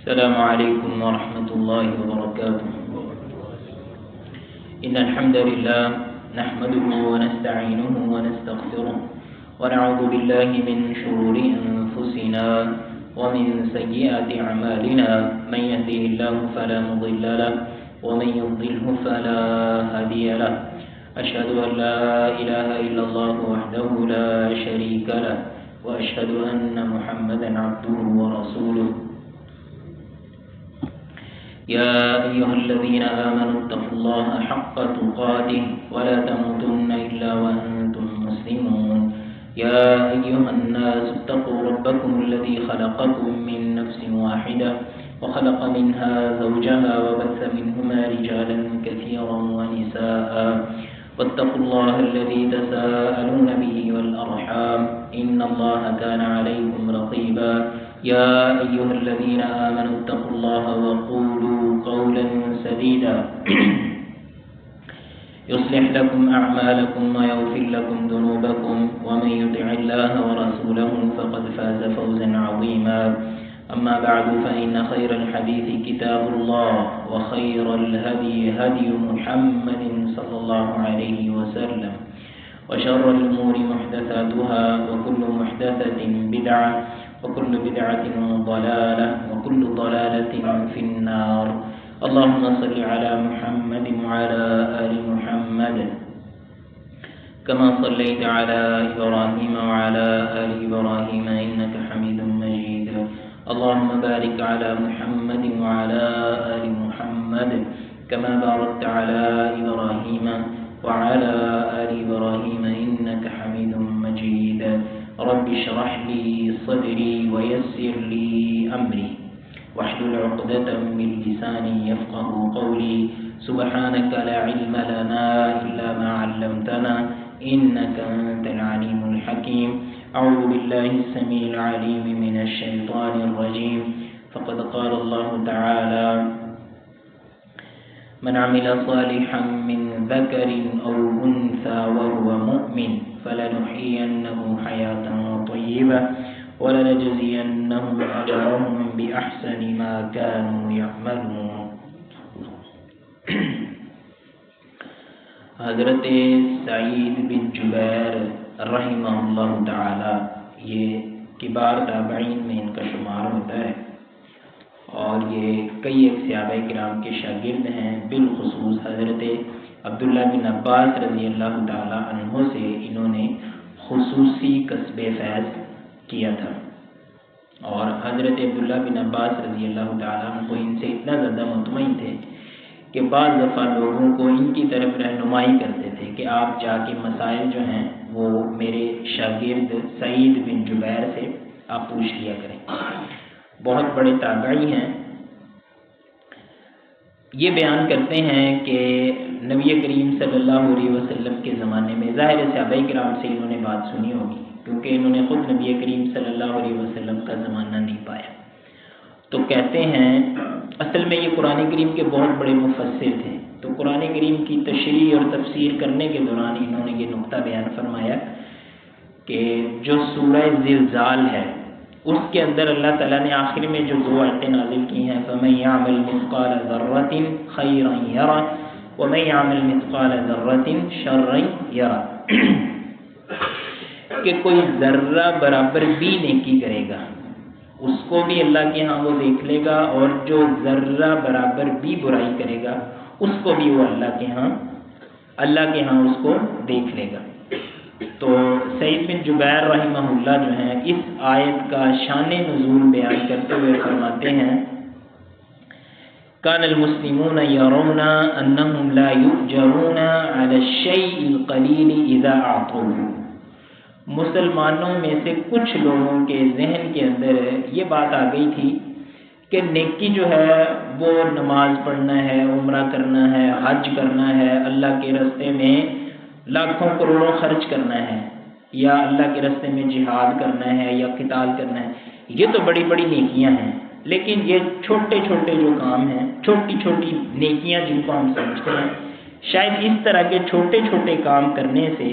السلام عليكم ورحمة الله وبركاته. إن الحمد لله نحمده ونستعينه ونستغفره ونعوذ بالله من شرور أنفسنا ومن سيئات أعمالنا. من يهده الله فلا مضل له ومن يضلله فلا هادي له. أشهد أن لا إله إلا الله وحده لا شريك له وأشهد أن محمدا عبده ورسوله. يا أيها الذين آمنوا اتقوا الله حق تقاته ولا تموتن إلا وأنتم مسلمون. يا أيها الناس اتقوا ربكم الذي خلقكم من نفس واحدة وخلق منها زوجها وبث منهما رجالا كثيرا ونساء واتقوا الله الذي تساءلون به والأرحام إن الله كان عليكم رقيبا. يا أيها الذين آمنوا اتقوا الله وقولوا قولا سديدا يصلح لكم أعمالكم ويغفر لكم ذنوبكم ومن يطع الله ورسوله فقد فاز فوزا عظيما. أما بعد فإن خير الحديث كتاب الله وخير الهدي هدي محمد صلى الله عليه وسلم وشر الأمور محدثاتها وكل محدثة بدعة وكل بدعة ضلالة وكل ضلالة في النار. اللهم صل على محمد وعلى آل محمد كما صليت على إبراهيم وعلى آل إبراهيم إنك حميد مجيد. اللهم بارك على محمد وعلى آل محمد كما باركت على إبراهيم وعلى آل إبراهيم إنك حميد مجيد. رب اشرح لي صدري ويسر لي أمري واحلل عقدة من لساني يفقه قولي. سبحانك لا علم لنا إلا ما علمتنا إنك أنت العليم الحكيم. أعوذ بالله السميع العليم من الشيطان الرجيم. فقد قال الله تعالى: من عمل صالحا من ذكر أو أنثى وهو مؤمن فلنحيينه حياة طيبة ولنجزينهم أجرهم بأحسن ما كانوا يعملون. حضرت سعید بن جبیر رحمہ اللہ تعالی یہ کبار تابعین میں ان کا شمار ہوتا ہے اور یہ کئی ایک صحابہ کرام کے شاگرد ہیں. بالخصوص حضرت عبداللہ بن عباس رضی اللہ تعالی عنہ سے انہوں نے خصوصی کسب فیض کیا تھا اور حضرت عبداللہ بن عباس رضی اللہ تعالی عنہ کو ان سے اتنا زیادہ مطمئن تھے کہ بعض دفعہ لوگوں کو ان کی طرف رہنمائی کرتے تھے کہ آپ جا کے مسائل جو ہیں وہ میرے شاگرد سعید بن جبیر سے آپ پوچھ لیا کریں. بہت بڑے تابعی ہیں. یہ بیان کرتے ہیں کہ نبی کریم صلی اللہ علیہ وسلم کے زمانے میں ظاہر صحابہ کرام سے انہوں نے بات سنی ہوگی کیونکہ انہوں نے خود نبی کریم صلی اللہ علیہ وسلم کا زمانہ نہیں پایا. تو کہتے ہیں اصل میں یہ قرآن کریم کے بہت بڑے مفسر تھے. تو قرآن کریم کی تشریح اور تفسیر کرنے کے دوران انہوں نے یہ نقطہ بیان فرمایا کہ جو سورہ زلزال ہے اس کے اندر اللہ تعالیٰ نے آخر میں جو دو آیتیں نازل کی ہیں فَمَن يَعْمَلْ مِثْقَالَ ذَرَّةٍ خَيْرًا يَرَهُ وَمَن يَعْمَلْ مِثْقَالَ ذَرَّةٍ شَرًّا يَرَهُ کہ کوئی ذرہ برابر بھی نیکی کرے گا اس کو بھی اللہ کے ہاں وہ دیکھ لے گا اور جو ذرہ برابر بھی برائی کرے گا اس کو بھی وہ اللہ کے ہاں اس کو دیکھ لے گا. تو سعید بن جبیر رحمہ اللہ جو ہیں اس آیت کا شان نزول بیان کرتے ہوئے فرماتے ہیں کان المسلمون یرون انہم لا یؤجرون علی الشیء القلیل اذا اعطوه. مسلمانوں میں سے کچھ لوگوں کے ذہن کے اندر یہ بات آ گئی تھی کہ نیکی جو ہے وہ نماز پڑھنا ہے, عمرہ کرنا ہے, حج کرنا ہے, اللہ کے راستے میں لاکھوں کروڑوں خرچ کرنا ہے یا اللہ کے راستے میں جہاد کرنا ہے یا قتال کرنا ہے. یہ تو بڑی بڑی نیکیاں ہیں لیکن یہ چھوٹے چھوٹے جو کام ہیں, چھوٹی چھوٹی نیکیاں جن کو ہم سمجھتے ہیں, شاید اس طرح کے چھوٹے چھوٹے کام کرنے سے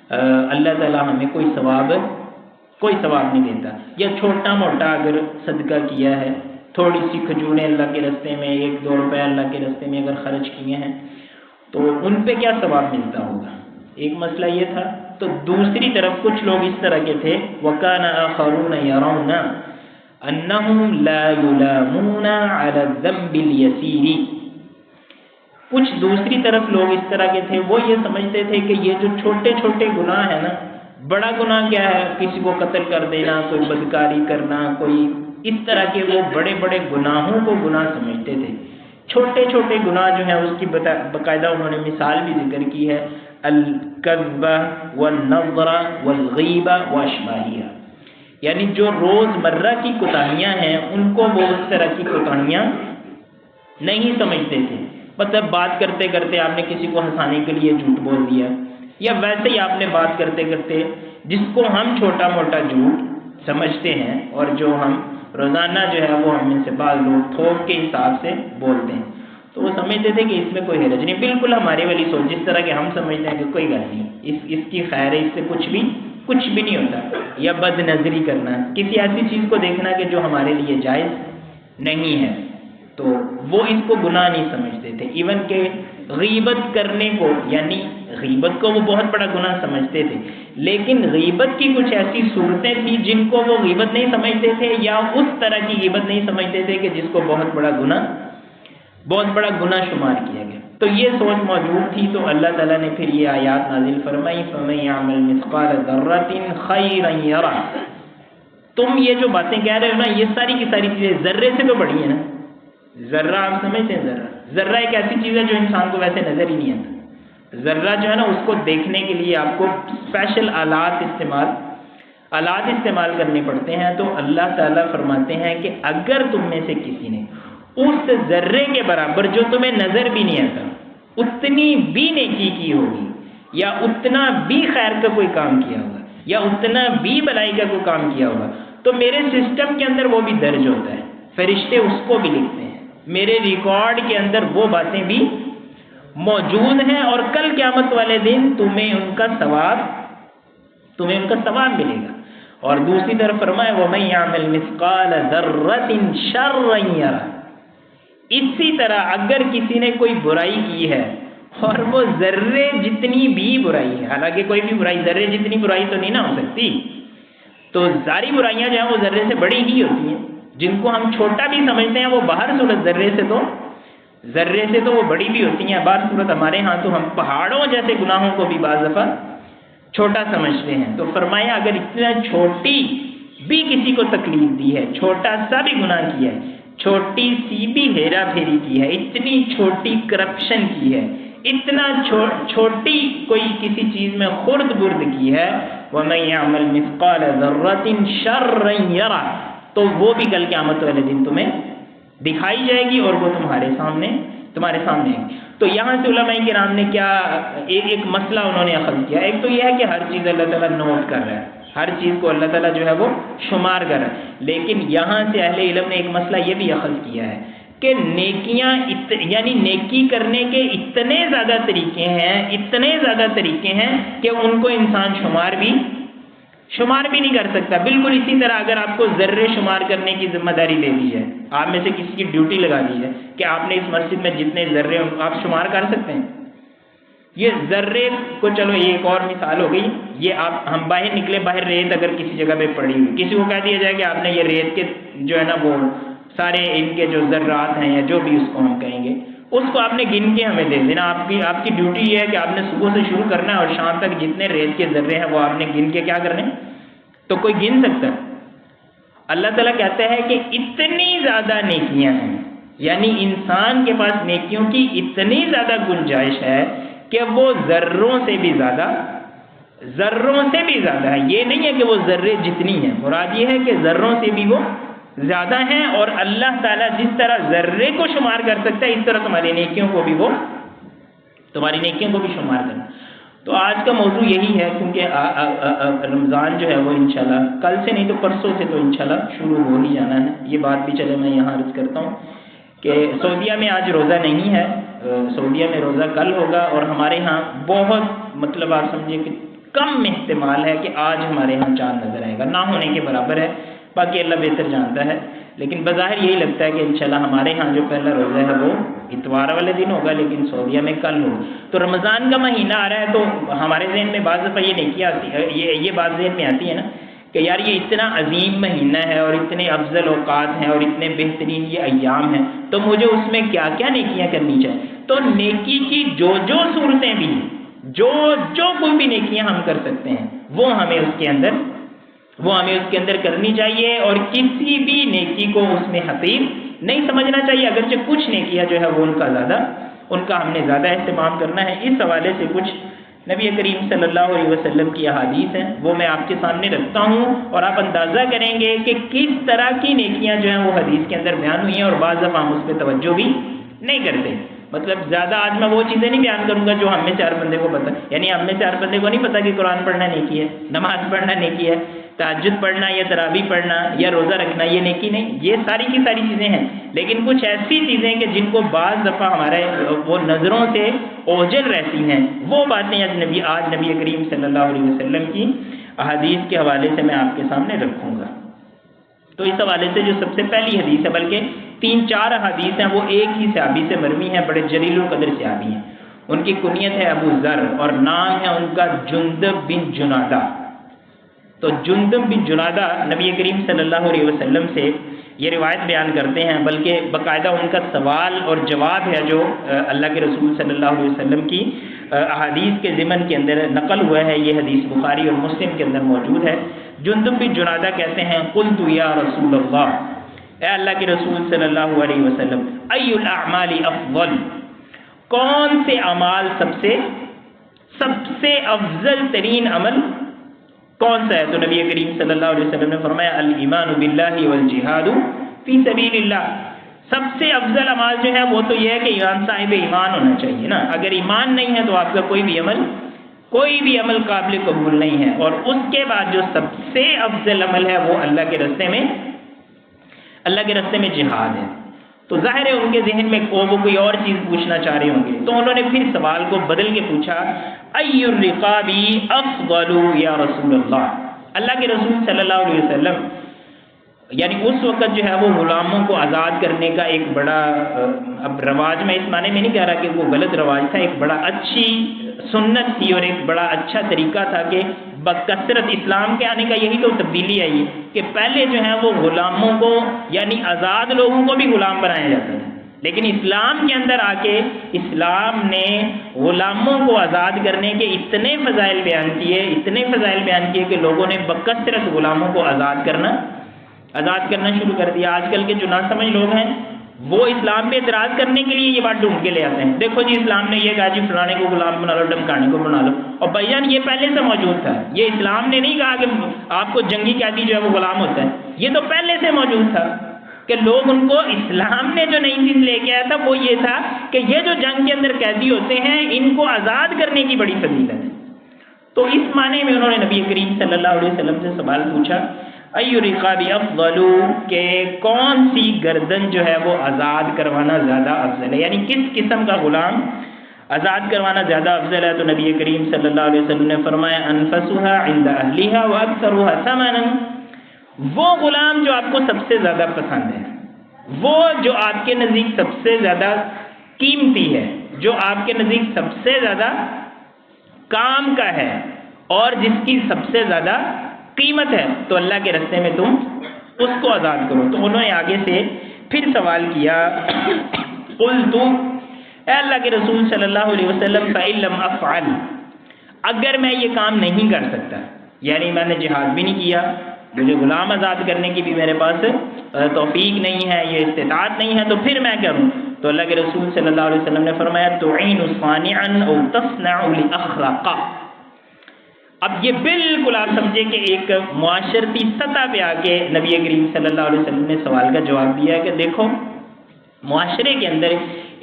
اللہ تعالیٰ ہمیں کوئی ثواب نہیں دیتا. یا چھوٹا موٹا اگر صدقہ کیا ہے تھوڑی سی کھجوریں اللہ کے راستے میں 1-2 روپے اللہ کے راستے میں اگر خرچ کیے ہیں تو ان پہ کیا ثواب ملتا ہوگا؟ ایک مسئلہ یہ تھا۔ تو دوسری طرف کچھ لوگ اس طرح کے تھے وَكَانَ آخَرُونَ يَرَوْنَ أَنَّهُمْ لَا يُلَامُونَ عَلَى الذَّنْبِ الْيَسِيرِ، کچھ دوسری طرف لوگ اس طرح کے تھے، وہ یہ سمجھتے تھے کہ یہ جو چھوٹے چھوٹے گناہ ہیں نا، بڑا گناہ کیا ہے؟ کسی کو قتل کر دینا، کوئی بدکاری کرنا، کوئی اس طرح کے وہ بڑے بڑے گناہوں کو گناہ سمجھتے تھے۔ چھوٹے چھوٹے گناہ جو ہیں اس کی باقاعدہ انہوں نے مثال بھی ذکر کی ہے، الکذب والنظر والغیبہ واشباہیہ، یعنی جو روز مرہ کی کوتاہیاں ہیں ان کو وہ اس طرح کی کوتاہیاں نہیں سمجھتے تھے۔ مطلب بات کرتے کرتے آپ نے کسی کو ہنسانے کے لیے جھوٹ بول دیا، یا ویسے ہی آپ نے بات کرتے کرتے جس کو ہم چھوٹا موٹا جھوٹ سمجھتے ہیں اور جو ہم روزانہ جو ہے وہ ہم میں سے بعض لوگ تھوک کے حساب سے بولتے ہیں، تو وہ سمجھتے تھے کہ اس میں کوئی حرج نہیں، بالکل ہماری والی سوچ جس طرح کہ ہم سمجھتے ہیں کہ کوئی غلط نہیں، اس کی خیر ہے، اس سے کچھ بھی نہیں ہوتا۔ یا بد نظری کرنا، کسی ایسی چیز کو دیکھنا کہ جو ہمارے لیے جائز نہیں ہے، تو وہ اس کو گناہ نہیں سمجھتے تھے۔ ایون کہ غیبت کرنے کو، یعنی غیبت کو وہ بہت بڑا گناہ سمجھتے تھے، لیکن غیبت کی کچھ ایسی صورتیں تھیں جن کو وہ غیبت نہیں سمجھتے تھے، یا اس طرح کی غیبت نہیں سمجھتے تھے کہ جس کو بہت بڑا گناہ شمار کیا گیا۔ تو یہ سوچ موجود تھی، تو اللہ تعالیٰ نے پھر یہ آیات نازل فرمائی فَمَن يَعْمَلْ مِثْقَالَ ذَرَّةٍ خَيْرًا يَرَهُ۔ تم یہ جو باتیں کہہ رہے ہو نا، یہ ساری کی ساری چیزیں ذرے سے تو بڑی ہیں نا۔ ذرہ آپ سمجھتے ہیں؟ ذرہ ایک ایسی چیز ہے جو انسان کو ویسے نظر ہی نہیں آتا۔ ذرہ جو ہے نا، اس کو دیکھنے کے لیے آپ کو اسپیشل آلات استعمال کرنے پڑتے ہیں۔ تو اللہ تعالیٰ فرماتے ہیں کہ اگر تم میں سے کسی نے اس ذرے کے برابر جو تمہیں نظر بھی نہیں آتا اتنی بھی نیکی کی ہوگی، یا اتنا بھی خیر کا کوئی کام کیا ہوگا، یا اتنا بھی بھلائی کا کوئی کام کیا ہوگا، تو میرے سسٹم کے اندر وہ بھی درج ہوتا ہے، فرشتے اس کو بھی لکھتے ہیں، میرے ریکارڈ کے اندر وہ باتیں بھی موجود ہیں، اور کل قیامت والے دن تمہیں ان کا ثواب ملے گا۔ اور دوسری طرف فرمایا وَمَن يَعْمَلْ مِثْقَالَ ذَرَّةٍ شَرًّا يَرَهُ۔ اسی طرح اگر کسی نے کوئی برائی کی ہے اور وہ ذرے جتنی بھی برائی ہے، حالانکہ کوئی بھی برائی ذرے جتنی برائی تو نہیں نہ ہو سکتی، تو ظاہری برائیاں جو ہیں وہ ذرے سے بڑی ہی ہوتی ہیں، جن کو ہم چھوٹا بھی سمجھتے ہیں وہ باہر صورت ذرے سے تو وہ بڑی بھی ہوتی ہیں۔ بعض صورت ہمارے ہاں تو ہم پہاڑوں جیسے گناہوں کو بھی بعض دفعہ چھوٹا سمجھتے ہیں۔ تو فرمایا اگر اتنا چھوٹی بھی کسی کو تکلیف دی ہے، چھوٹا سا بھی گناہ کیا ہے، چھوٹی سی بھی ہیرا پھیری کی ہے، اتنی چھوٹی کرپشن کی ہے، اتنا چھوٹی کوئی کسی چیز میں خرد برد کی ہے، وَمَن يَعْمَلْ مِثْقَالَ ذَرَّةٍ شَرًّا يَرَهُ، تو وہ بھی کل قیامت والے دن تمہیں دکھائی جائے گی اور وہ تمہارے سامنے ہے۔ تو یہاں سے علماء کرام نے کیا ایک مسئلہ انہوں نے اخذ کیا، ایک تو یہ ہے کہ ہر چیز اللہ تعالیٰ نوٹ کر رہا ہے، ہر چیز کو اللہ تعالیٰ جو ہے وہ شمار کر رہا ہے، لیکن یہاں سے اہل علم نے ایک مسئلہ یہ بھی اخذ کیا ہے کہ نیکیاں یعنی نیکی کرنے کے اتنے زیادہ طریقے ہیں کہ ان کو انسان شمار بھی نہیں کر سکتا۔ بالکل اسی طرح اگر آپ کو ذرے شمار کرنے کی ذمہ داری دے دی جائے، آپ میں سے کسی کی ڈیوٹی لگا دی جائے کہ آپ نے اس مسجد میں جتنے ذرے آپ شمار کر سکتے ہیں، یہ ذرے کو، چلو یہ ایک اور مثال ہو گئی، یہ ہم باہر نکلے، باہر ریت اگر کسی جگہ پہ پڑی ہوئی، کسی کو کہہ دیا جائے کہ آپ نے یہ ریت کے جو ہے نا وہ سارے ان کے جو ذرات ہیں یا جو بھی اس کو ہم کہیں گے، اس کو آپ نے گن کے ہمیں دے دینا۔ آپ کی ڈیوٹی یہ ہے کہ آپ نے صبح سے شروع کرنا ہے اور شام تک جتنے ریت کے ذرے ہیں وہ آپ نے گن کے کیا کرنے، تو کوئی گن سکتا ہے؟ اللہ تعالیٰ کہتا ہے کہ اتنی زیادہ نیکیاں ہیں، یعنی انسان کے پاس نیکیوں کی اتنی زیادہ گنجائش ہے کہ وہ ذروں سے بھی زیادہ ہے۔ یہ نہیں ہے کہ وہ ذرے جتنی ہیں، مراد یہ ہے کہ ذروں سے بھی وہ زیادہ ہیں، اور اللہ تعالیٰ جس طرح ذرے کو شمار کر سکتا ہے اس طرح تمہاری نیکیوں کو بھی شمار کرنا۔ تو آج کا موضوع یہی ہے، کیونکہ رمضان جو ہے وہ انشاءاللہ کل سے نہیں تو پرسوں سے تو انشاءاللہ شروع ہو ہی جانا ہے۔ یہ بات بھی چلے میں یہاں عرض کرتا ہوں کہ سعودیہ میں آج روزہ نہیں ہے، سعودیہ میں روزہ کل ہوگا، اور ہمارے ہاں بہت مطلب آپ سمجھے کہ کم احتمال ہے کہ آج ہمارے ہاں چاند نظر آئے گا، نہ ہونے کے برابر ہے، باقی اللہ بہتر جانتا ہے۔ لیکن بظاہر یہی لگتا ہے کہ انشاءاللہ ہمارے ہاں جو پہلا روزہ ہے وہ اتوار والے دن ہوگا، لیکن سعودیہ میں کل ہوگا۔ تو رمضان کا مہینہ آ رہا ہے تو ہمارے ذہن میں بعض دفعہ یہ نیکیاں آتی ہے، یہ بات ذہن میں آتی ہے نا کہ یار یہ اتنا عظیم مہینہ ہے اور اتنے افضل اوقات ہیں اور اتنے بہترین یہ ایام ہیں، تو مجھے اس میں کیا کیا نیکیاں کرنی چاہیے۔ تو نیکی کی جو صورتیں بھی، جو کوئی بھی نیکیاں ہم کر سکتے ہیں وہ ہمیں اس کے اندر کرنی چاہیے، اور کسی بھی نیکی کو اس میں حقیر نہیں سمجھنا چاہیے، اگرچہ کچھ نیکیاں جو ہے وہ ان کا ہم نے زیادہ اہتمام کرنا ہے۔ اس حوالے سے کچھ نبی کریم صلی اللہ علیہ وسلم کی احادیث ہیں، وہ میں آپ کے سامنے رکھتا ہوں، اور آپ اندازہ کریں گے کہ کس طرح کی نیکیاں جو ہیں وہ حدیث کے اندر بیان ہوئی ہیں، اور بعض دفعہ ہم اس پہ توجہ بھی نہیں کرتے۔ مطلب زیادہ آج میں وہ چیزیں نہیں بیان کروں گا جو ہم میں سے ہر بندے کو پتہ، یعنی ہم میں سے ہر بندے کو نہیں پتہ کہ قرآن پڑھنا نیکی ہے، نماز پڑھنا نیکی ہے، تہجد پڑھنا یا تراویح پڑھنا یا روزہ رکھنا یہ نیکی نہیں، یہ ساری کی ساری چیزیں ہیں، لیکن کچھ ایسی چیزیں کہ جن کو بعض دفعہ ہمارے وہ نظروں سے اوجھل رہتی ہیں، وہ باتیں آج نبی کریم صلی اللہ علیہ وسلم کی احادیث کے حوالے سے میں آپ کے سامنے رکھوں گا۔ تو اس حوالے سے جو سب سے پہلی حدیث ہے، بلکہ 3-4 احادیث ہیں، وہ ایک ہی صحابی سے مروی ہیں، بڑے جلیل القدر صحابی ہیں۔ ان کی کنیت ہے ابو ذر اور نام ہے ان کا جندب بن جنادہ۔ تو جندب بن جنادہ نبی کریم صلی اللہ علیہ وسلم سے یہ روایت بیان کرتے ہیں، بلکہ باقاعدہ ان کا سوال اور جواب ہے جو اللہ کے رسول صلی اللہ علیہ وسلم کی احادیث کے ضمن کے اندر نقل ہوا ہے، یہ حدیث بخاری اور مسلم کے اندر موجود ہے۔ جندب بن جنادہ کہتے ہیں قلت یا رسول اللہ، اے اللہ کے رسول صلی اللہ علیہ وسلم، ای الاعمال افضل، کون سے اعمال سب سے افضل ترین عمل کون سا ہے؟ تو نبی کریم صلی اللہ علیہ وسلم نے فرمایا الایمان باللہ والجہاد فی سبیل اللہ، سب سے افضل عمل جو ہے وہ تو یہ ہے کہ صاحب ایمان ہونا چاہیے نا، اگر ایمان نہیں ہے تو آپ کا کوئی بھی عمل قابل قبول نہیں ہے، اور اس کے بعد جو سب سے افضل عمل ہے وہ اللہ کے راستے میں جہاد ہے۔ تو ظاہر ہے ان کے ذہن میں وہ کوئی اور چیز پوچھنا چاہ رہے ہوں گے، تو انہوں نے پھر سوال کو بدل کے پوچھا ای الرقاب افضل یا رسول اللہ کے رسول صلی اللہ علیہ وسلم، یعنی اس وقت جو ہے وہ غلاموں کو آزاد کرنے کا ایک بڑا، اب رواج میں اس معنی میں نہیں کہہ رہا کہ وہ غلط رواج تھا، ایک بڑا اچھی سنت تھی اور ایک بڑا اچھا طریقہ تھا کہ بکثرت اسلام کے آنے کا یہی تو تبدیلی آئی کہ پہلے جو ہے وہ غلاموں کو یعنی آزاد لوگوں کو بھی غلام بنایا جاتا تھا، لیکن اسلام کے اندر آ کے اسلام نے غلاموں کو آزاد کرنے کے اتنے فضائل بیان کیے کہ لوگوں نے بکثرت غلاموں کو آزاد کرنا شروع کر دیا۔ آج کل کے جو ناسمجھ لوگ ہیں وہ اسلام پہ اعتراض کرنے کے لیے یہ بات ڈھونڈ کے لے آتے ہیں، دیکھو جی اسلام نے یہ کہا جی فلانے کو غلام بنا لو، ڈمکانے کو بنا لو، اور بھائی جان یہ پہلے سے موجود تھا، یہ اسلام نے نہیں کہا کہ آپ کو جنگی قیدی جو ہے وہ غلام ہوتا ہے، یہ تو پہلے سے موجود تھا کہ لوگ ان کو، اسلام نے جو نئی چیز لے کے آیا تھا وہ یہ تھا کہ یہ جو جنگ کے اندر قیدی ہوتے ہیں ان کو آزاد کرنے کی بڑی فضیلت ہے۔ تو اس معنی میں انہوں نے نبی کریم صلی اللہ علیہ وسلم سے سوال پوچھا ای رقاب افضل، کہ کون سی گردن جو ہے وہ آزاد کروانا زیادہ افضل ہے، یعنی کس قسم کا غلام آزاد کروانا زیادہ افضل ہے؟ تو نبی کریم صلی اللہ علیہ وسلم نے فرمایا انفسها عند اهلها واكثرها ثمنا، وہ غلام جو آپ کو سب سے زیادہ پسند ہے، وہ جو آپ کے نزدیک سب سے زیادہ قیمتی ہے، جو آپ کے نزدیک سب سے زیادہ کام کا ہے اور جس کی سب سے زیادہ قیمت ہے، تو اللہ کے راستے میں تم اس کو آزاد کرو۔ تو انہوں نے آگے سے پھر سوال کیا قلت، اے اللہ کے رسول صلی اللہ علیہ وسلم فإن لم أفعل، اگر میں یہ کام نہیں کر سکتا، یعنی میں نے جہاد بھی نہیں کیا، مجھے غلام آزاد کرنے کی بھی میرے پاس توفیق نہیں ہے، یہ استطاعت نہیں ہے، تو پھر میں کروں؟ تو اللہ کے رسول صلی اللہ علیہ وسلم نے فرمایا تعین صانعا او تصنع لاخرق۔ اب یہ بالکل آپ سمجھے کہ ایک معاشرتی سطح پہ آ کے نبی کریم صلی اللہ علیہ وسلم نے سوال کا جواب دیا کہ دیکھو معاشرے کے اندر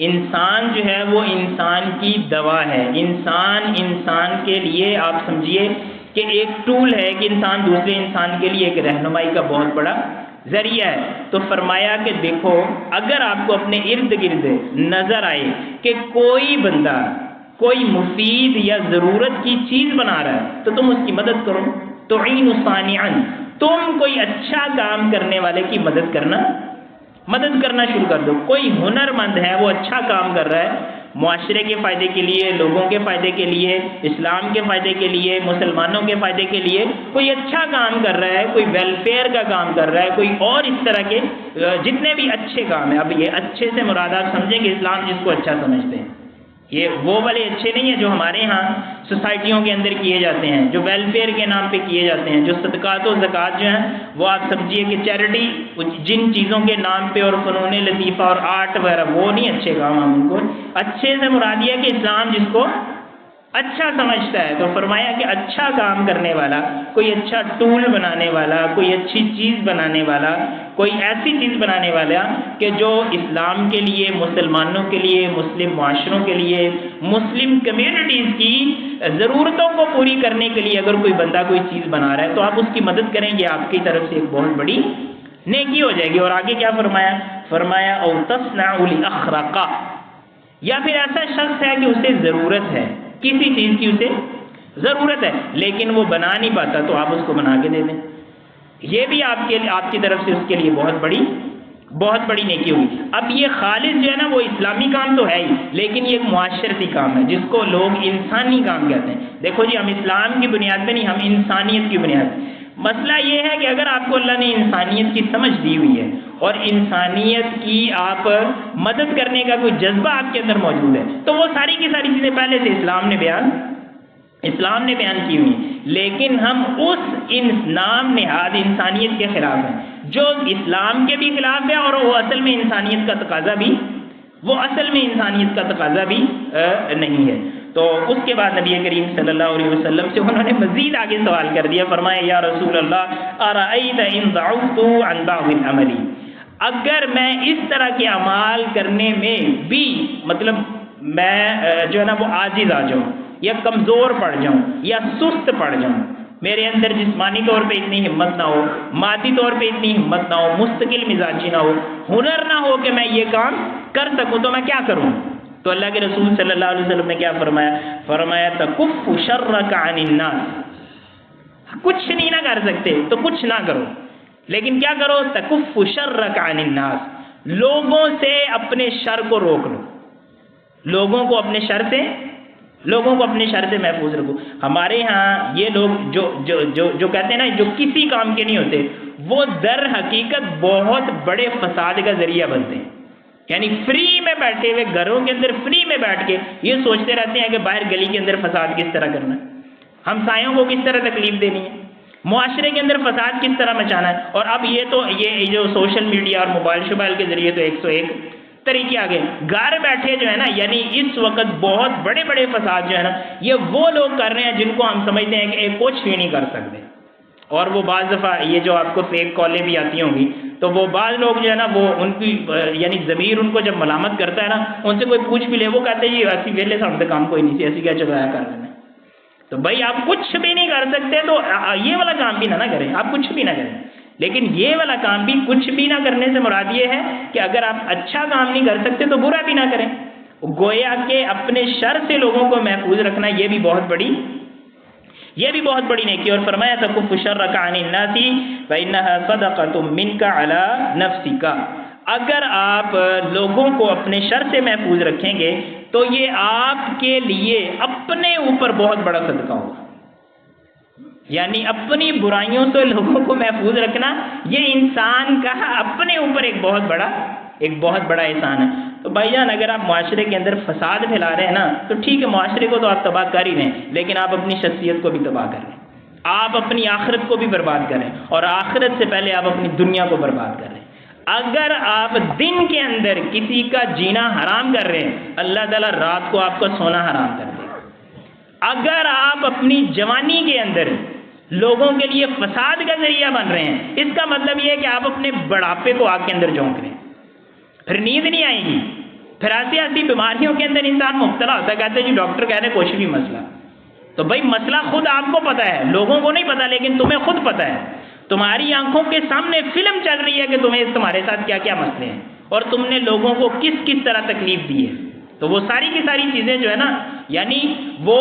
انسان جو ہے وہ انسان کی دوا ہے، انسان کے لیے آپ سمجھیے کہ ایک ٹول ہے کہ انسان دوسرے انسان کے لیے ایک رہنمائی کا بہت بڑا ذریعہ ہے۔ تو فرمایا کہ دیکھو اگر آپ کو اپنے ارد گرد نظر آئے کہ کوئی بندہ کوئی مفید یا ضرورت کی چیز بنا رہا ہے تو تم اس کی مدد کرو، تعین صانعا، تم کوئی اچھا کام کرنے والے کی مدد کرنا شروع کر دو. کوئی ہنر مند ہے، وہ اچھا کام کر رہا ہے معاشرے کے فائدے کے لیے، لوگوں کے فائدے کے لیے، اسلام کے فائدے کے لیے، مسلمانوں کے فائدے کے لیے کوئی اچھا کام کر رہا ہے، کوئی ویلفیئر کا کام کر رہا ہے، کوئی اور اس طرح کے جتنے بھی اچھے کام ہیں. اب یہ اچھے سے مراد آپ سمجھیں گے اسلام جس کو اچھا سمجھتے ہیں، یہ وہ والے اچھے نہیں ہیں جو ہمارے ہاں سوسائٹیوں کے اندر کیے جاتے ہیں، جو ویلفیئر کے نام پہ کیے جاتے ہیں، جو صدقات و زکوٰۃ جو ہیں وہ آپ سمجھیے کہ چیریٹی جن چیزوں کے نام پہ اور فنون لطیفہ اور آرٹ وغیرہ، وہ نہیں اچھے کام. ہم ان کو اچھے سے مراد یہ کہ اسلام جس کو اچھا سمجھتا ہے. تو فرمایا کہ اچھا کام کرنے والا، کوئی اچھا ٹول بنانے والا، کوئی اچھی چیز بنانے والا، کوئی ایسی چیز بنانے والا کہ جو اسلام کے لیے، مسلمانوں کے لیے، مسلم معاشروں کے لیے، مسلم کمیونٹیز کی ضرورتوں کو پوری کرنے کے لیے اگر کوئی بندہ کوئی چیز بنا رہا ہے تو آپ اس کی مدد کریں گے، آپ کی طرف سے ایک بہت بڑی نیکی ہو جائے گی. اور آگے کیا فرمایا او تصنع لاخرق، یا پھر ایسا شخص ہے کہ اسے ضرورت ہے، کسی چیز کی اسے ضرورت ہے لیکن وہ بنا نہیں پاتا، تو آپ اس کو بنا کے دے دیں. یہ بھی آپ کی طرف سے اس کے لیے بہت بڑی نیکی ہوگی. اب یہ خالص جو ہے نا وہ اسلامی کام تو ہے ہی، لیکن یہ ایک معاشرتی کام ہے جس کو لوگ انسانی کام کہتے ہیں. دیکھو جی، ہم اسلام کی بنیاد پہ نہیں، ہم انسانیت کی بنیاد پہ. مسئلہ یہ ہے کہ اگر آپ کو اللہ نے انسانیت کی سمجھ دی ہوئی ہے اور انسانیت کی آپ مدد کرنے کا کوئی جذبہ آپ کے اندر موجود ہے تو وہ ساری کی ساری چیزیں پہلے سے اسلام نے بیان کی ہوئی ہیں. لیکن ہم اس نام نہاد انسانیت کے خلاف ہیں جو اسلام کے بھی خلاف ہے، اور وہ اصل میں انسانیت کا تقاضا بھی نہیں ہے. تو اس کے بعد نبی کریم صلی اللہ علیہ وسلم سے انہوں نے مزید آگے سوال کر دیا. فرمایا یا رسول اللہ ارأیت ان ضعفت عن بعض العمل، اگر میں اس طرح کے اعمال کرنے میں بھی مطلب میں جو ہے نا وہ عاجز آ جاؤں یا کمزور پڑ جاؤں یا سست پڑ جاؤں، میرے اندر جسمانی طور پہ اتنی ہمت نہ ہو، مادی طور پہ اتنی ہمت نہ ہو، مستقل مزاجی نہ ہو، ہنر نہ ہو کہ میں یہ کام کر سکوں، تو میں کیا کروں؟ تو اللہ کے رسول صلی اللہ علیہ وسلم نے کیا فرمایا تکف شرک عن الناس، کچھ نہیں نہ کر سکتے تو کچھ نہ کرو، لیکن کیا کرو؟ تکف شرک عن الناس، لوگوں سے اپنے شر کو روک لو، لوگوں کو اپنے شر سے محفوظ رکھو. ہمارے ہاں یہ لوگ جو کہتے ہیں نا جو کسی کام کے نہیں ہوتے، وہ در حقیقت بہت بڑے فساد کا ذریعہ بنتے ہیں. یعنی فری میں بیٹھے ہوئے گھروں کے اندر فری میں بیٹھ کے یہ سوچتے رہتے ہیں کہ باہر گلی کے اندر فساد کس طرح کرنا ہے، ہمسایوں کو کس طرح تکلیف دینی ہے، معاشرے کے اندر فساد کس طرح مچانا ہے. اور اب یہ جو سوشل میڈیا اور موبائل شوبائل کے ذریعے تو 101 طریقے آ گئے. گھر بیٹھے جو ہے نا، یعنی اس وقت بہت بڑے بڑے فساد جو ہے نا یہ وہ لوگ کر رہے ہیں جن کو ہم سمجھتے ہیں کہ کچھ بھی نہیں کر سکتے. اور وہ بعض دفعہ یہ جو آپ کو فیک کالیں بھی آتی ہوں گی تو وہ بعض لوگ جو ہے نا وہ ان کی یعنی ضمیر ان کو جب ملامت کرتا ہے نا، ان سے کوئی پوچھ بھی لے وہ کہتے ہیں جی ایسی ویلے سامنے کام کوئی نہیں سی ایسی کیا چلایا کر لینا. تو بھائی آپ کچھ بھی نہیں کر سکتے تو یہ والا کام بھی نہ کریں، آپ کچھ بھی نہ کریں. لیکن یہ والا کام بھی کچھ بھی نہ کرنے سے مراد یہ ہے کہ اگر آپ اچھا کام نہیں کر سکتے تو برا بھی نہ کریں. گویا کہ اپنے شر سے لوگوں کو محفوظ رکھنا یہ بھی بہت بڑی نیکی. اور فرمایا تکف شرک عن الناس فإنها صدقة منك على نفسك، اگر آپ لوگوں کو اپنے شر سے محفوظ رکھیں گے تو یہ آپ کے لیے اپنے اوپر بہت بڑا صدقہ ہوگا. یعنی اپنی برائیوں سے لوگوں کو محفوظ رکھنا یہ انسان کا اپنے اوپر ایک بہت بڑا احسان ہے. تو بھائی جان اگر آپ معاشرے کے اندر فساد پھیلا رہے ہیں نا تو ٹھیک ہے، معاشرے کو تو آپ تباہ کر ہی رہے ہیں، لیکن آپ اپنی شخصیت کو بھی تباہ کر رہے ہیں، آپ اپنی آخرت کو بھی برباد کر رہے ہیں، اور آخرت سے پہلے آپ اپنی دنیا کو برباد کر رہے ہیں. اگر آپ دن کے اندر کسی کا جینا حرام کر رہے ہیں، اللہ تعالیٰ رات کو آپ کا سونا حرام کر دے گا. اگر آپ اپنی جوانی کے اندر لوگوں کے لیے فساد کا ذریعہ بن رہے ہیں، اس کا مطلب یہ ہے کہ آپ اپنے بڑھاپے کو آگ کے اندر جھونک رہے ہیں، پھر نیند نہیں آئے گی، پھر ایسی بیماریوں کے اندر انسان مبتلا ہوتا ہے. کہتے ہیں جی ڈاکٹر کہہ رہے ہیں کچھ بھی مسئلہ. تو بھائی مسئلہ خود آپ کو پتا ہے، لوگوں کو نہیں پتا، لیکن تمہیں خود پتا ہے. تمہاری آنکھوں کے سامنے فلم چل رہی ہے کہ تمہارے ساتھ کیا کیا مسئلے ہیں اور تم نے لوگوں کو کس طرح تکلیف دی ہے. تو وہ ساری کی ساری چیزیں جو ہے نا، یعنی وہ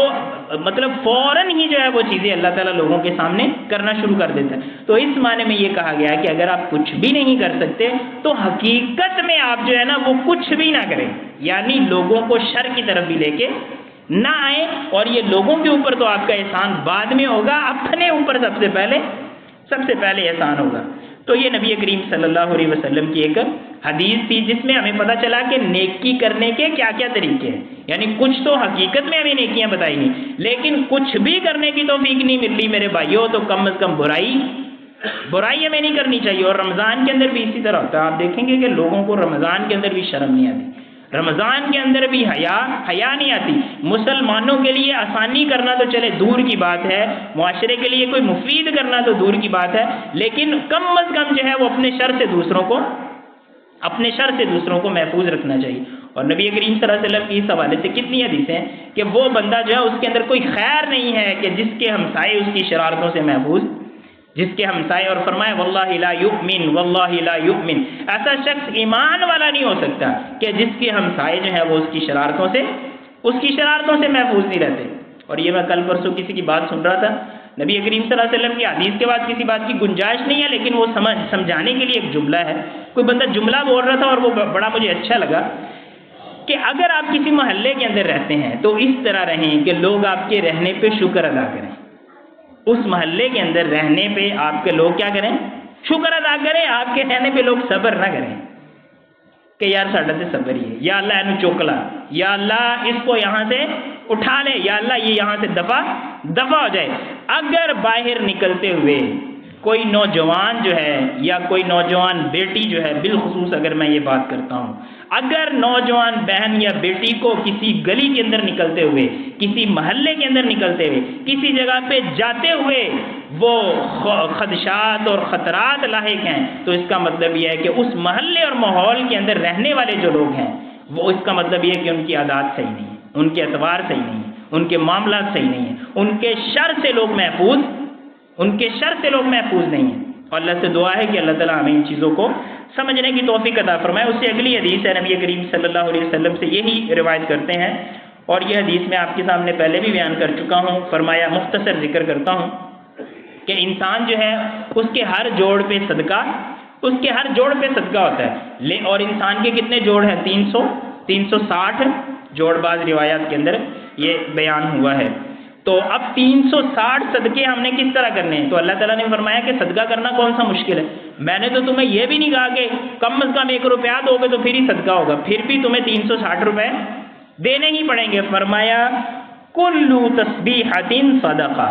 مطلب فوراً ہی جو ہے وہ چیزیں اللہ تعالیٰ لوگوں کے سامنے کرنا شروع کر دیتا ہے. تو اس معنی میں یہ کہا گیا کہ اگر آپ کچھ بھی نہیں کر سکتے تو حقیقت میں آپ جو ہے نا وہ کچھ بھی نہ کریں، یعنی لوگوں کو شر کی طرف بھی لے کے نہ آئیں. اور یہ لوگوں کے اوپر تو آپ کا احسان بعد میں ہوگا، اپنے اوپر سب سے پہلے احسان ہوگا. تو یہ نبی کریم صلی اللہ علیہ وسلم کی ایک حدیث تھی جس میں ہمیں پتہ چلا کہ نیکی کرنے کے کیا کیا طریقے ہیں. یعنی کچھ تو حقیقت میں ہمیں نیکیاں بتائی نہیں، لیکن کچھ بھی کرنے کی توفیق نہیں مل رہی میرے بھائیوں، تو کم از کم برائی ہمیں نہیں کرنی چاہیے. اور رمضان کے اندر بھی اسی طرح ہوتا ہے. آپ دیکھیں گے کہ لوگوں کو رمضان کے اندر بھی شرم نہیں آتی، رمضان کے اندر بھی حیا نہیں آتی. مسلمانوں کے لیے آسانی کرنا تو چلے دور کی بات ہے، معاشرے کے لیے کوئی مفید کرنا تو دور کی بات ہے، لیکن کم از کم جو ہے وہ اپنے شر سے دوسروں کو محفوظ رکھنا چاہیے. اور نبی کریم صلی اللہ علیہ وسلم کی اس حوالے سے کتنی حدیثیں ہیں کہ وہ بندہ جو ہے اس کے اندر کوئی خیر نہیں ہے کہ جس کے ہمسائے اس کی شرارتوں سے محفوظ، جس کے ہمسائے، اور فرمایا واللہ لا یؤمن، واللہ لا یؤمن، ایسا شخص ایمان والا نہیں ہو سکتا کہ جس کے ہمسائے جو ہے وہ اس کی شرارتوں سے محفوظ نہیں رہتے. اور یہ میں کل پرسوں کسی کی بات سن رہا تھا، نبی کریم صلی اللہ علیہ وسلم کی حدیث کے بعد کسی بات کی گنجائش نہیں ہے، لیکن وہ سمجھانے کے لیے ایک جملہ ہے. کوئی بندہ جملہ بول رہا تھا اور وہ بڑا مجھے اچھا لگا کہ اگر آپ کسی محلے کے اندر رہتے ہیں تو اس طرح رہیں کہ لوگ آپ کے رہنے پہ شکر ادا کریں. اس محلے کے اندر رہنے پہ آپ کے لوگ کیا کریں؟ شکر ادا کریں. آپ کے رہنے پہ لوگ صبر نہ کریں کہ یار ساڈا تے صبر ہی ہے، یا اللہ اینو چوکلا، یا اللہ اس کو یہاں سے اٹھا لے، یا اللہ یہ یہاں سے دفع ہو جائے. اگر باہر نکلتے ہوئے کوئی نوجوان جو ہے یا کوئی نوجوان بیٹی جو ہے، بالخصوص اگر میں یہ بات کرتا ہوں، اگر نوجوان بہن یا بیٹی کو کسی گلی کے اندر نکلتے ہوئے، کسی محلے کے اندر نکلتے ہوئے، کسی جگہ پہ جاتے ہوئے وہ خدشات اور خطرات لاحق ہیں، تو اس کا مطلب یہ ہے کہ اس محلے اور ماحول کے اندر رہنے والے جو لوگ ہیں وہ، اس کا مطلب یہ ہے کہ ان کی عادات صحیح نہیں ہیں، ان کے اعتبار صحیح نہیں ہیں، ان کے معاملات صحیح نہیں ہیں، ان کے شر سے لوگ محفوظ نہیں ہیں. اور اللہ سے دعا ہے کہ اللہ تعالیٰ ہمیں ان چیزوں کو سمجھنے کی توفیق عطا فرمائے. اس سے اگلی حدیث ہے، نبی کریم صلی اللہ علیہ وسلم سے یہی روایت کرتے ہیں، اور یہ حدیث میں آپ کے سامنے پہلے بھی بیان کر چکا ہوں. فرمایا، مختصر ذکر کرتا ہوں کہ انسان جو ہے اس کے ہر جوڑ پہ صدقہ ہوتا ہے. اور انسان کے کتنے جوڑ ہیں؟ 360 جوڑ. بعض روایات کے اندر یہ بیان ہوا ہے. تو اب 360 صدقے ہم نے کس طرح کرنے ہیں؟ تو اللہ تعالیٰ نے فرمایا کہ صدقہ کرنا کون سا مشکل ہے. میں نے تو تمہیں یہ بھی نہیں کہا کہ کم از کم 1 روپیہ دو گے تو پھر ہی صدقہ ہوگا، پھر بھی تمہیں 360 روپے دینے ہی پڑیں گے. فرمایا کل تسبیحۃ صدقہ،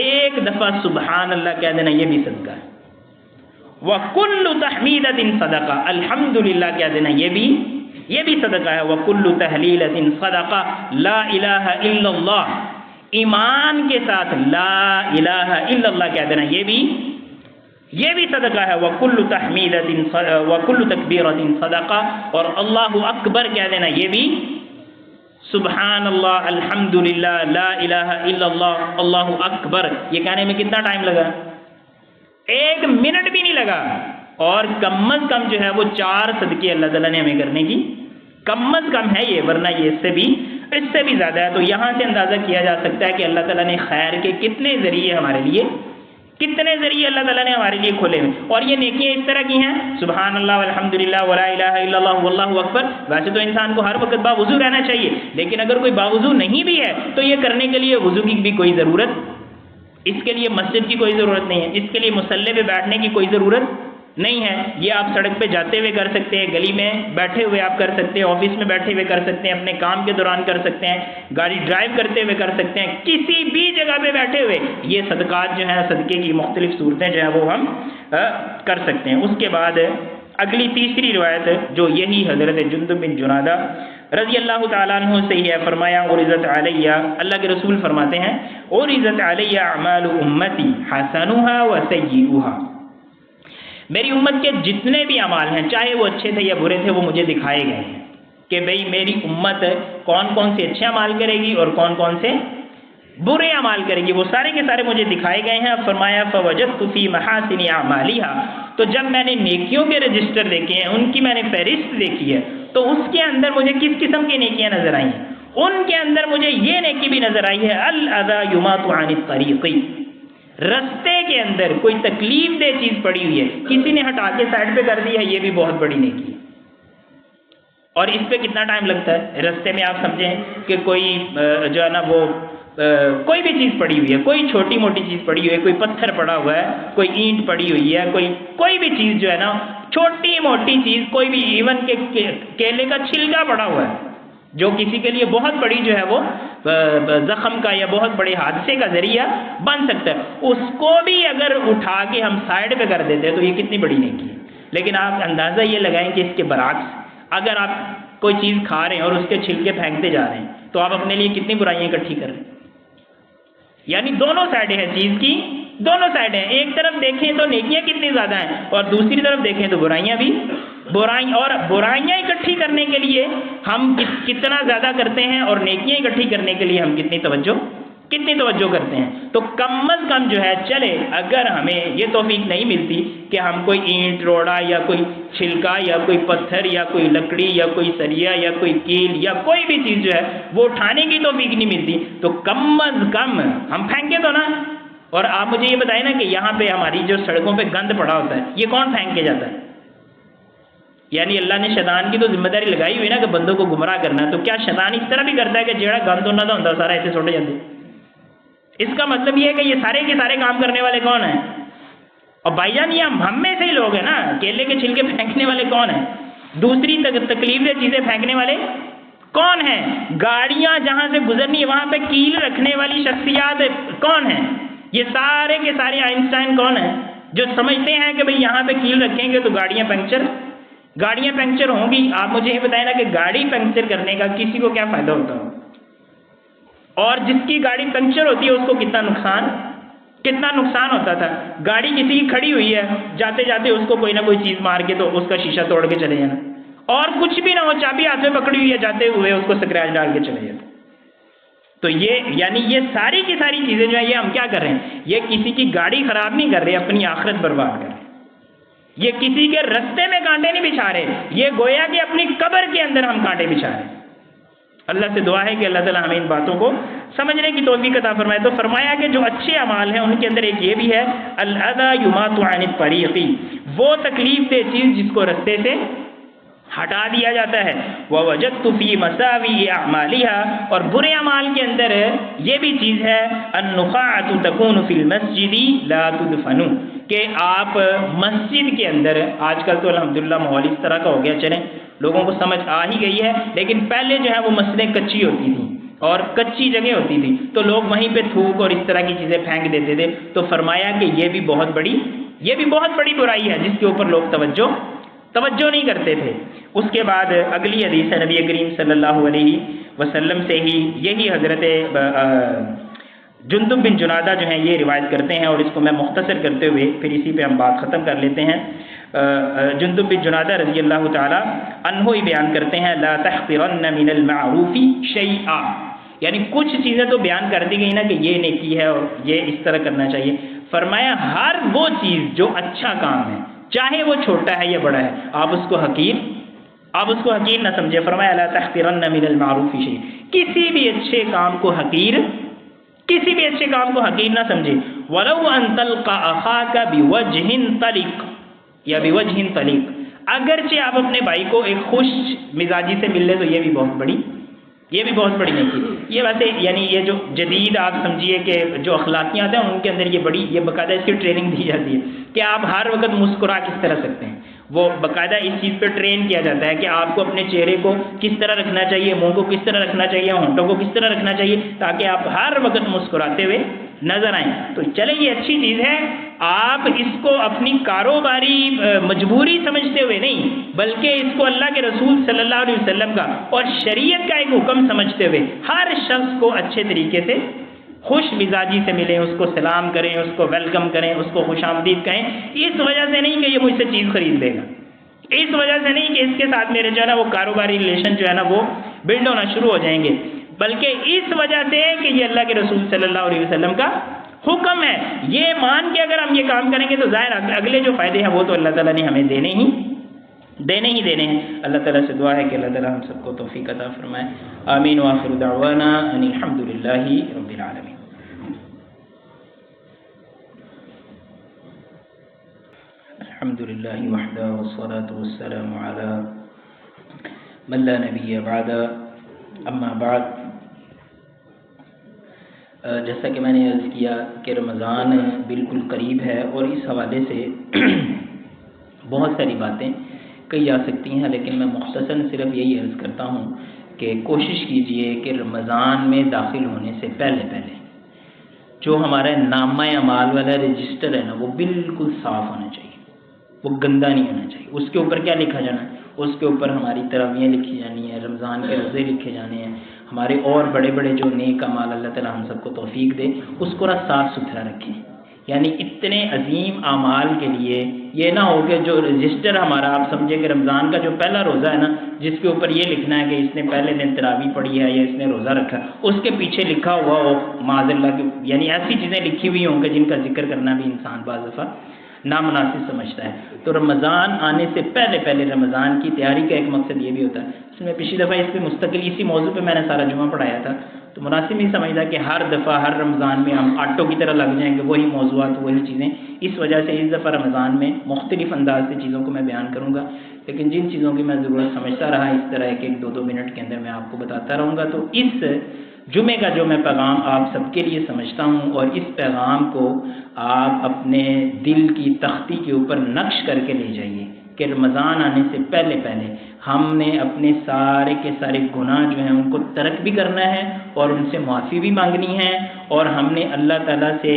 ایک دفعہ سبحان اللہ کہہ دینا یہ بھی صدقہ ہے. وَكُلُّ تَحْمِيدَةٍ صَدَقَةٍ، الحمدللہ کہہ دینا یہ بھی صدقہ ہے. وَكُلُّ تَحْلِيلَةٍ صَدَقَةٍ، لا الہ الا اللہ، ایمان کے ساتھ لا الہ الا اللہ کہہ دینا یہ بھی صدقہ ہے. وَكُلُّ تَحْمِيدَةٍ وَكُلُّ تَكْبِيرَةٍ صَدَقَةٍ، اور اللہ اکبر کہہ دینا یہ بھی، سبحان اللہ، الحمدللہ، لا الہ الا اللہ، اللہ اکبر، یہ کہنے میں کتنا ٹائم لگا؟ 1 منٹ بھی نہیں لگا. اور کم از کم جو ہے وہ 4 صدقے اللہ تعالیٰ نے ہمیں کرنے کی کم از کم ہے یہ، ورنہ یہ اس سے بھی زیادہ ہے. تو یہاں سے اندازہ کیا جا سکتا ہے کہ اللہ تعالیٰ نے خیر کے کتنے ذریعے اللہ تعالیٰ نے ہمارے لیے کھولے ہیں. اور یہ نیکیاں اس طرح کی ہیں، سبحان اللہ والحمدللہ ولا الہ الا اللہ واللہ اکبر. ویسے تو انسان کو ہر وقت باوضو رہنا چاہیے، لیکن اگر کوئی باوضو نہیں بھی ہے تو یہ کرنے کے لیے وضو کی بھی کوئی ضرورت، اس کے لیے مسجد کی کوئی ضرورت نہیں ہے، اس کے لیے مصلی پہ بیٹھنے کی کوئی ضرورت نہیں ہے. یہ آپ سڑک پہ جاتے ہوئے کر سکتے ہیں، گلی میں بیٹھے ہوئے آپ کر سکتے ہیں، آفس میں بیٹھے ہوئے کر سکتے ہیں، اپنے کام کے دوران کر سکتے ہیں، گاڑی ڈرائیو کرتے ہوئے کر سکتے ہیں، کسی بھی جگہ پہ بیٹھے ہوئے یہ صدقات جو ہیں، صدقے کی مختلف صورتیں جو ہیں وہ ہم کر سکتے ہیں. اس کے بعد اگلی تیسری روایت جو یہی حضرت جندب بن جنادہ رضی اللہ تعالیٰ عنہ سے ہی ہے. فرمایا عرضت علیہ، اللہ کے رسول فرماتے ہیں عرضت علیہ اعمال امتی حسنها وسیئها، میری امت کے جتنے بھی اعمال ہیں، چاہے وہ اچھے تھے یا برے تھے، وہ مجھے دکھائے گئے ہیں کہ بھئی میری امت کون کون سے اچھے اعمال کرے گی اور کون کون سے برے اعمال کرے گی، وہ سارے کے سارے مجھے دکھائے گئے ہیں. فرمایا فوجدت فی محاسن اعمالها، تو جب میں نے نیکیوں کے رجسٹر دیکھے ہیں، ان کی میں نے فہرست دیکھی ہے، تو اس کے اندر مجھے کس قسم کی نیکیاں نظر آئی ہیں؟ ان کے اندر مجھے یہ نیکی بھی نظر آئی ہے الاذى یماط عن الطریق، رستے کے اندر کوئی تکلیف دہ چیز پڑی ہوئی ہے، کسی نے ہٹا کے سائڈ پہ کر دی ہے، یہ بھی بہت بڑی نیکی ہے۔ اور اس پہ کتنا ٹائم لگتا ہے؟ رستے میں آپ سمجھیں کہ کوئی جو ہے نا وہ کوئی بھی چیز پڑی ہوئی ہے، کوئی چھوٹی موٹی چیز پڑی ہوئی ہے، کوئی پتھر پڑا ہوا ہے، کوئی اینٹ پڑی ہوئی ہے، کوئی بھی چیز جو ہے نا چھوٹی موٹی چیز، کوئی بھی ایون کہ کیلے کا چھلکا پڑا ہوا ہے جو کسی کے لیے بہت بڑی جو ہے وہ زخم کا یا بہت بڑے حادثے کا ذریعہ بن سکتا ہے، اس کو بھی اگر اٹھا کے ہم سائڈ پہ کر دیتے ہیں تو یہ کتنی بڑی نیکی ہے۔ لیکن آپ اندازہ یہ لگائیں کہ اس کے برعکس اگر آپ کوئی چیز کھا رہے ہیں اور اس کے چھلکے پھینکتے جا رہے ہیں تو آپ اپنے لیے کتنی برائیاں اکٹھی کر رہے ہیں۔ یعنی دونوں سائڈیں ہیں چیز کی، دونوں سائڈیں، ایک طرف دیکھیں تو نیکیاں کتنی زیادہ ہیں اور دوسری طرف دیکھیں تو برائیاں بھی، اور برائیاں اکٹھی کرنے کے لیے ہم کتنا زیادہ کرتے ہیں اور نیکیاں اکٹھی کرنے کے لیے ہم کتنی توجہ کرتے ہیں۔ تو کم از کم جو ہے چلے، اگر ہمیں یہ توفیق نہیں ملتی کہ ہم کوئی اینٹ روڑا یا کوئی چھلکا یا کوئی پتھر یا کوئی لکڑی یا کوئی سریا یا کوئی کیل یا کوئی بھی چیز جو ہے وہ اٹھانے کی توفیق نہیں ملتی، تو کم از کم ہم پھینکے تو نا۔ اور آپ مجھے یہ بتائیں نا کہ یہاں پہ ہماری جو سڑکوں پہ گند پڑا ہوتا ہے یہ کون پھینک کے جاتا ہے؟ یعنی اللہ نے شیطان کی تو ذمہ داری لگائی ہوئی نا کہ بندوں کو گمراہ کرنا ہے، تو کیا شیطان اس طرح بھی کرتا ہے کہ جیڑا گند ہونا تھا ہوندا سارا ایسے سوٹے جاتے؟ اس کا مطلب یہ ہے کہ یہ سارے کے سارے کام کرنے والے کون ہیں؟ اور بھائی جان یہ ہم میں سے ہی لوگ ہیں نا، کیلے کے چھلکے پھینکنے والے کون ہیں؟ دوسری تکلیف دہ چیزیں پھینکنے والے کون ہیں؟ گاڑیاں جہاں سے گزرنی ہے وہاں پہ کیل رکھنے والی شخصیات کون ہیں؟ یہ سارے کے سارے آئنسٹائن کون ہیں جو سمجھتے ہیں کہ بھئی یہاں پہ کیل رکھیں گے تو گاڑیاں پنکچر ہوں گی؟ آپ مجھے یہ بتائیں نا کہ گاڑی پنکچر کرنے کا کسی کو کیا فائدہ ہوتا ہو؟ اور جس کی گاڑی پنکچر ہوتی ہے اس کو کتنا نقصان ہوتا تھا۔ گاڑی کسی کی کھڑی ہوئی ہے، جاتے جاتے اس کو کوئی نہ کوئی چیز مار کے تو اس کا شیشہ توڑ کے چلے جانا، اور کچھ بھی نہ ہو، چابی ہاتھ میں پکڑی ہوئی ہے، جاتے ہوئے اس کو سکریچ ڈال کے چلے جاتے۔ تو یہ ساری کی ساری چیزیں جو ہے یہ ہم کیا کر رہے ہیں؟ یہ کسی کی گاڑی خراب نہیں کر رہے، اپنی آخرت برباد کر رہے ہیں۔ یہ کسی کے رستے میں کانٹے نہیں بچھا رہے، یہ گویا کہ اپنی قبر کے اندر ہم کانٹے بچھا رہے ہیں۔ اللہ سے دعا ہے کہ اللہ تعالیٰ ہمیں ان باتوں کو سمجھنے کی توفیق عطا فرمائے۔ تو فرمایا کہ جو اچھے اعمال ہیں ان کے اندر ایک یہ بھی ہے الاذى یماط عن الطریق، وہ تکلیف دہ چیز جس کو رستے سے ہٹا دیا جاتا ہے۔ ووجدت فی مساوی اعمالها، اور برے اعمال کے اندر یہ بھی چیز ہے النخاعۃ تکون فی المسجد لا تدفن، کہ آپ مسجد کے اندر، آج کل تو الحمدللہ ماحول اس طرح کا ہو گیا، چلیں لوگوں کو سمجھ آ ہی گئی ہے، لیکن پہلے جو ہے وہ مسجدیں کچی ہوتی تھیں اور کچی جگہ ہوتی تھی تو لوگ وہیں پہ تھوک اور اس طرح کی چیزیں پھینک دیتے تھے۔ تو فرمایا کہ یہ بھی بہت بڑی برائی ہے جس کے اوپر لوگ توجہ نہیں کرتے تھے۔ اس کے بعد اگلی حدیث ہے نبی کریم صلی اللہ علیہ وسلم سے ہی، یہی حضرت جندب بن جنادہ جو ہیں یہ روایت کرتے ہیں، اور اس کو میں مختصر کرتے ہوئے پھر اسی پہ ہم بات ختم کر لیتے ہیں۔ جندب بن جنادہ رضی اللہ تعالی عنہ ہی بیان کرتے ہیں لا تحقرن من المعروف شیئا، یعنی کچھ چیزیں تو بیان کر دی گئی نا کہ یہ نیکی ہے اور یہ اس طرح کرنا چاہیے۔ فرمایا ہر وہ چیز جو اچھا کام ہے، چاہے وہ چھوٹا ہے یا بڑا ہے، آپ اس کو حقیر نہ سمجھے۔ فرمایا لا تحقرن من المعروف شیئا، کسی بھی اچھے کام کو حقیر نہ سمجھے۔ ولو ان تلقى اخاك بوجه طلق یا بوجه طلیق، اگرچہ آپ اپنے بھائی کو ایک خوش مزاجی سے مل لے تو یہ بھی بہت بڑی نیکی۔ یہ ویسے یعنی یہ جو جدید آپ سمجھیے کہ جو اخلاقیات ہیں ان کے اندر یہ باقاعدہ اس کی ٹریننگ دی جاتی ہے کہ آپ ہر وقت مسکرا کس طرح سکتے ہیں۔ وہ باقاعدہ اس چیز پہ ٹرین کیا جاتا ہے کہ آپ کو اپنے چہرے کو کس طرح رکھنا چاہیے، منہ کو کس طرح رکھنا چاہیے، ہونٹوں کو کس طرح رکھنا چاہیے، تاکہ آپ ہر وقت مسکراتے ہوئے نظر آئیں۔ تو چلے یہ اچھی چیز ہے، آپ اس کو اپنی کاروباری مجبوری سمجھتے ہوئے نہیں، بلکہ اس کو اللہ کے رسول صلی اللہ علیہ وسلم کا اور شریعت کا ایک حکم سمجھتے ہوئے ہر شخص کو اچھے طریقے سے خوش مزاجی سے ملیں، اس کو سلام کریں، اس کو ویلکم کریں، اس کو خوش آمدید کہیں۔ اس وجہ سے نہیں کہ یہ مجھ سے چیز خرید لے گا، اس وجہ سے نہیں کہ اس کے ساتھ میرے جو ہے نا وہ کاروباری ریلیشن جو ہے نا وہ بلڈ ہونا شروع ہو جائیں گے، بلکہ اس وجہ سے کہ یہ اللہ کے رسول صلی اللہ علیہ وسلم کا حکم ہے۔ یہ مان کے اگر ہم یہ کام کریں گے تو ظاہر اگلے جو فائدے ہیں وہ تو اللہ تعالیٰ نے ہمیں دینے ہی دینے ہی دینے ہیں۔ اللہ تعالیٰ سے دعا ہے کہ اللہ تعالیٰ ہم سب کو توفیق عطا فرمائے۔ آمین وآخر دعوانا ان الحمد للہ رب العالمین۔ الحمد للہ وحدہ والصلاة والسلام علی من لا نبی بعد، اما بعد۔ جیسا کہ میں نے عرض کیا کہ رمضان بالکل قریب ہے، اور اس حوالے سے بہت ساری باتیں کہی جا سکتی ہیں، لیکن میں مختصراً صرف یہی عرض کرتا ہوں کہ کوشش کیجئے کہ رمضان میں داخل ہونے سے پہلے جو ہمارا نامہ اعمال والا رجسٹر ہے نا، وہ بالکل صاف ہونا چاہیے، وہ گندا نہیں ہونا چاہیے۔ اس کے اوپر کیا لکھا جانا ہے؟ اس کے اوپر ہماری تراویحیں لکھی جانی ہیں، رمضان کے روزے لکھے جانے ہیں، ہمارے اور بڑے بڑے جو نیک اعمال اللہ تعالیٰ ہم سب کو توفیق دے، اس کو صاف ستھرا رکھیں۔ یعنی اتنے عظیم اعمال کے لیے یہ نہ ہو کہ جو رجسٹر ہمارا، آپ سمجھے کہ رمضان کا جو پہلا روزہ ہے نا، جس کے اوپر یہ لکھنا ہے کہ اس نے پہلے دن تراویح پڑھی ہے یا اس نے روزہ رکھا، اس کے پیچھے لکھا ہوا ہو معاذ اللہ کی، یعنی ایسی چیزیں لکھی ہوئی ہوں کہ جن کا ذکر کرنا بھی انسان بعض دفعہ نامناسب سمجھتا ہے۔ تو رمضان آنے سے پہلے رمضان کی تیاری کا ایک مقصد یہ بھی ہوتا ہے۔ اس میں پچھلی دفعہ اس پہ مستقل اسی موضوع پہ میں نے سارا جمعہ پڑھایا تھا، تو مناسب نہیں سمجھتا کہ ہر دفعہ ہر رمضان میں ہم آٹوں کی طرح لگ جائیں گے، وہی موضوعات وہی چیزیں۔ اس وجہ سے اس دفعہ رمضان میں مختلف انداز سے چیزوں کو میں بیان کروں گا، لیکن جن چیزوں کی میں ضرورت سمجھتا رہا، اس طرح ایک دو منٹ کے اندر میں آپ کو بتاتا رہوں گا۔ تو اس جمعے کا جو میں پیغام آپ سب کے لیے سمجھتا ہوں، اور اس پیغام کو آپ اپنے دل کی تختی کے اوپر نقش کر کے لے جائیے کہ رمضان آنے سے پہلے ہم نے اپنے سارے کے سارے گناہ جو ہیں ان کو ترک بھی کرنا ہے، اور ان سے معافی بھی مانگنی ہے، اور ہم نے اللہ تعالیٰ سے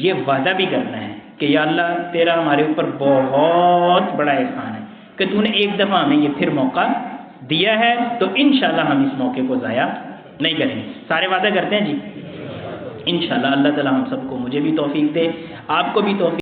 یہ وعدہ بھی کرنا ہے کہ یا اللہ تیرا ہمارے اوپر بہت بڑا احسان ہے کہ تو نے ایک دفعہ ہمیں یہ پھر موقع دیا ہے، تو انشاءاللہ ہم اس موقع کو ضائع نہیں کریں گے۔ سارے وعدہ کرتے ہیں جی، انشاءاللہ اللہ تعالیٰ ہم سب کو، مجھے بھی توفیق دے، آپ کو بھی توفیق